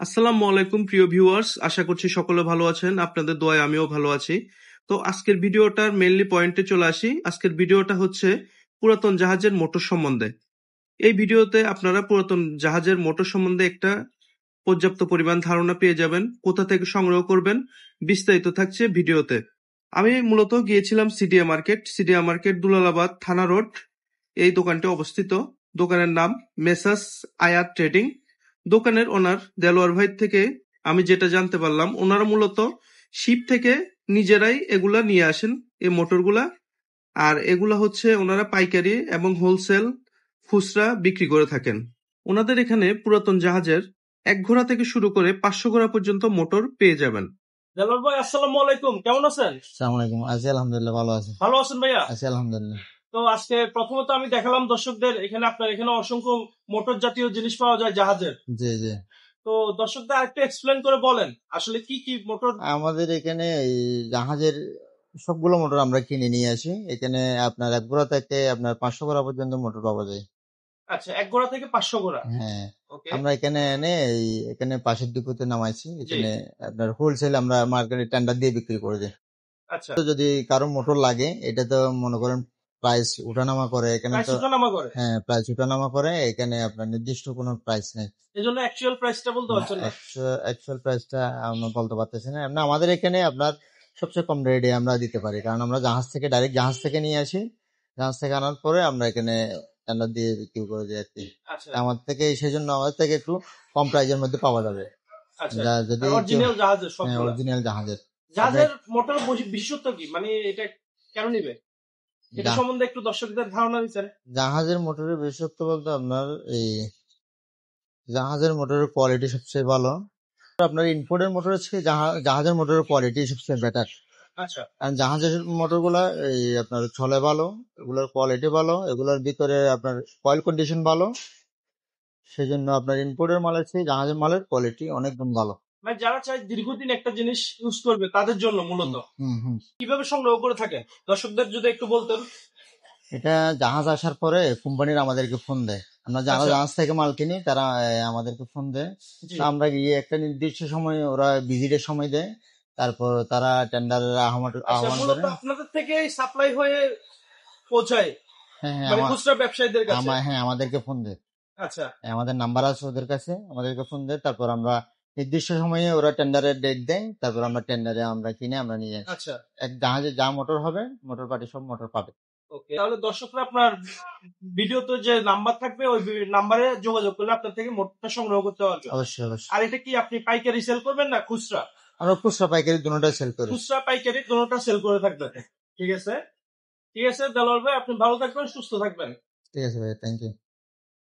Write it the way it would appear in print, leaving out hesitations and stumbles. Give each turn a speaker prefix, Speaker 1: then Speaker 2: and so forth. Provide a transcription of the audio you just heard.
Speaker 1: আসসালামু আলাইকুম প্রিয় ভিউয়ার্স, আশা করছি সকলে ভালো আছেন। আপনাদের দোয়ায় আমিও ভালো আছি। তো আজকের ভিডিওটার মেইনলি পয়েন্টে চলে আসি। আজকের ভিডিওটা হচ্ছে পুরাতন জাহাজের মোটর সম্বন্ধে। এই ভিডিওতে আপনারা পুরাতন জাহাজের মোটর সম্বন্ধে একটা পর্যাপ্ত পরিমাণ ধারণা পেয়ে যাবেন। কোথা থেকে সংগ্রহ করবেন বিস্তারিত থাকছে ভিডিওতে। আমি মূলত গিয়েছিলাম সিডিয়া মার্কেট দুলালাবাদ থানা রোড, এই দোকানটি অবস্থিত। দোকানের নাম মেসার্স আয়াত ট্রেডিং। দোকানের ওনার দেলোয়ার ভাই থেকে আমি যেটা জানতে পারলাম, ওনারা মূলত শিপ থেকে নিজেরাই এগুলা নিয়ে আসেন, এই মোটরগুলা। আর এগুলা হচ্ছে ওনারা পাইকারি এবং হোলসেল খুচরা বিক্রি করে থাকেন। ওনাদের এখানে পুরাতন জাহাজের 1 ঘোড়া থেকে শুরু করে 500 ঘোড়া পর্যন্ত মোটর পেয়ে যাবেন। দেলোয়ার ভাই, আসসালামু আলাইকুম, কেমন আছেন?
Speaker 2: আসসালামু আলাইকুম। আছি আলহামদুলিল্লাহ, ভালো আছি।
Speaker 1: ভালো আছেন ভাইয়া?
Speaker 2: আছি আলহামদুলিল্লাহ।
Speaker 1: তো আজকে প্রথমত আমি দেখালাম দর্শকদের আপনার এখানে অসংখ্য মোটর জাতীয় জিনিস পাওয়া যায় জাহাজের।
Speaker 2: জি জি।
Speaker 1: তো দর্শকদের আরেকটু এক্সপ্লেন করে বলেন আসলে কি কি মোটর।
Speaker 2: আমাদের এখানে এই জাহাজের সবগুলো মোটর আমরা কিনে নিয়ে আসি। এখানে আপনার 1 ঘোড়া থেকে আপনার 500 ঘোড়া পর্যন্ত মোটর পাওয়া যায়।
Speaker 1: আচ্ছা, 1 ঘোড়া থেকে 500 ঘোড়া।
Speaker 2: হ্যাঁ,
Speaker 1: ওকে।
Speaker 2: আমরা এখানে এনে এখানে পাশের ডিপোতে নামাইছি। এখানে আপনার হোলসেল আমরা মার্কেটে টেন্ডার দিয়ে বিক্রি করে দিই।
Speaker 1: আচ্ছা,
Speaker 2: তো যদি কারো মোটর লাগে, এটা তো মনে করেন প্রাইস উঠানামা করে এখানে,
Speaker 1: প্রাইস
Speaker 2: তো
Speaker 1: ওঠানামা করে।
Speaker 2: হ্যাঁ প্রাইস উঠানামা করে। এখানে আপনার নির্দিষ্ট কোনো প্রাইস নেই।
Speaker 1: এজন্য অ্যাকচুয়াল প্রাইসটা বলতে পারছেন না।
Speaker 2: অ্যাকচুয়াল প্রাইসটা আমরা বলতে পারতেছি না। এমনি আমাদের এখানে আপনার সবচেয়ে কম রেটে আমরা দিতে পারি, কারণ আমরা ডাইরেক্ট জাহাজ থেকে নিয়ে আসি। জাহাজ থেকে আনার পরে আমরা এখানে টেন্ডার দিয়ে বিক্রি করে দিই আর কি।
Speaker 1: আচ্ছা,
Speaker 2: সেজন্য আমাদের থেকে একটু কম প্রাইসের মধ্যে পাওয়া যাবে।
Speaker 1: আচ্ছা।
Speaker 2: যদি
Speaker 1: অরিজিনাল জাহাজের
Speaker 2: হ্যাঁ,
Speaker 1: সবগুলা।
Speaker 2: অরিজিনাল জাহাজের।
Speaker 1: জাহাজের মোটর বিশেষত্ব কি, মানে এটা কেন নিবে, এটা
Speaker 2: জা-
Speaker 1: সম্বন্ধে একটু দর্শকদের ধারণা দিচ্ছেন।
Speaker 2: জাহাজের মোটরের বিশেষত্ব বলতে আপনার এই জাহাজের মোটরের কোয়ালিটি সবচেয়ে ভালো। আপনার ইম্পোর্টের মোটরের থেকে জাহাজের মোটরের কোয়ালিটি সবচেয়ে বেটার।
Speaker 1: আচ্ছা,
Speaker 2: কারণ জাহাজের মোটরগুলা এই আপনার চলে ভালো, এগুলোর কোয়ালিটি ভালো, এগুলোর ভিতরে আপনার কয়েল কন্ডিশন ভালো। সেই জন্য আপনার ইম্পোর্টের মালের চেয়ে জাহাজের মালের কোয়ালিটি অনেক গুণ ভালো।
Speaker 1: মানে যারা চায় দীর্ঘদিন একটা জিনিস ইউজ করবে তাদের জন্য মূলত কিভাবে সংগ্রহ করে থাকে দর্শকদের যদি একটু বলতেন।
Speaker 2: এটা জাহাজ আসার পরে কোম্পানির আমাদেরকে ফোন দেয়। আমরা যারা জাহাজ থেকে মাল কিনি তারা আমাদেরকে ফোন দেয়। তা আমরা গিয়ে একটা নির্দিষ্ট সময়, ওরা ভিজিটের সময় দেয়, তারপর তারা টেন্ডারের আহ্বান করে।
Speaker 1: আপনাদের থেকে সাপ্লাই হয়ে পৌঁছায়।
Speaker 2: হ্যাঁ হ্যাঁ,
Speaker 1: মানে খুচরা ব্যবসায়ীদের কাছে।
Speaker 2: হ্যাঁ আমাদেরকে ফোন দেয়।
Speaker 1: আচ্ছা,
Speaker 2: আমাদের নাম্বার আছে ওদের কাছে, আমাদেরকে ফোন দেয়। তারপর আমরা নির্দিষ্ট সময়ে ওরা টেন্ডারের ডেট দেয়, তারপর আমরা টেন্ডারে আমরা কিনে আমরা নিয়ে আসি।
Speaker 1: আচ্ছা।
Speaker 2: এক জাহাজে যা মোটর হবে, মোটর পার্টি সব মোটর পাবে।
Speaker 1: ওকে, তাহলে দর্শকরা আপনার ভিডিওতে যে নাম্বার থাকবে ওই নাম্বারে যোগাযোগ করলে আপনার থেকে মোটরটা সংগ্রহ করতে পারবে।
Speaker 2: অবশ্যই অবশ্যই।
Speaker 1: আর এটা কি আপনি পাইকারি সেল করবেন না খুচরা?
Speaker 2: আমরা খুচরা পাইকারি দুটোটাই সেল করি।
Speaker 1: খুচরা পাইকারি দুটোটা সেল করে থাকবেন। ঠিক আছে, ঠিক আছে দেলোয়ার ভাই, আপনি ভালো থাকবেন, সুস্থ থাকবেন।
Speaker 2: ঠিক আছে ভাই, থ্যাংক ইউ।